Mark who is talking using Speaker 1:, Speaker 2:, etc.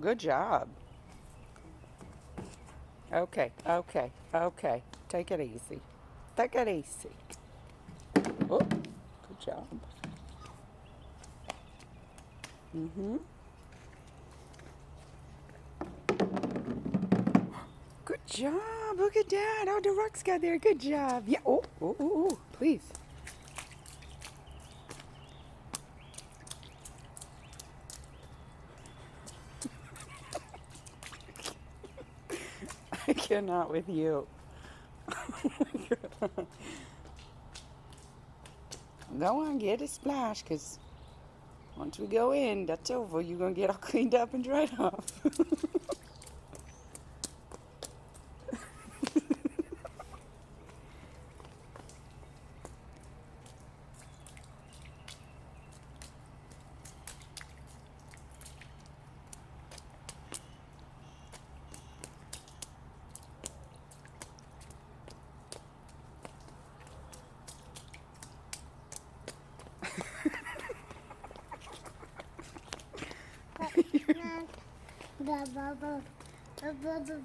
Speaker 1: good job. Okay, okay, okay. Take it easy. Take it easy. Oh, good job. Mm-hmm. Good job. Look at that. Oh, the rocks got there. Good job. Yeah. Oh, oh, oh, oh. Please. I cannot with you. Go on, get a splash, because once we go in, that's over. You're going to get all cleaned up and dried off.
Speaker 2: The bubble.